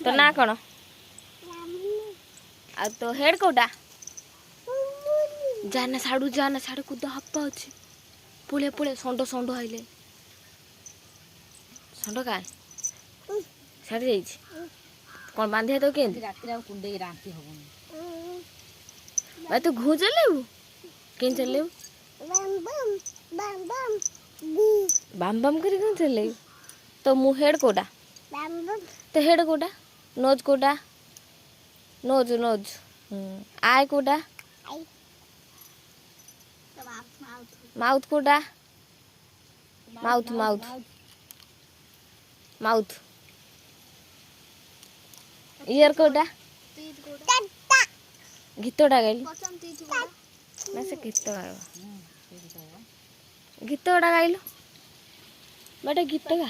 तो ना कौन आ तो हेड कोटा जाना साड़ू कूद हप्पा अच्छे पुले पुले षंड षंड आइले षंड का साड़ी जाइए कौन बांधे तो के भाई तू घू चलेबू के चलेबू बाम बाम कर चलेबू तो मु हेड कोटा तो हेड कोटा नोज कोटा नोज नोज आय कोटा माउथ कोटा माउथ माउथ माउथ इयर कोटा गीतटा गाइल ना से गीत गीतटा गाइल बेटा गीत गा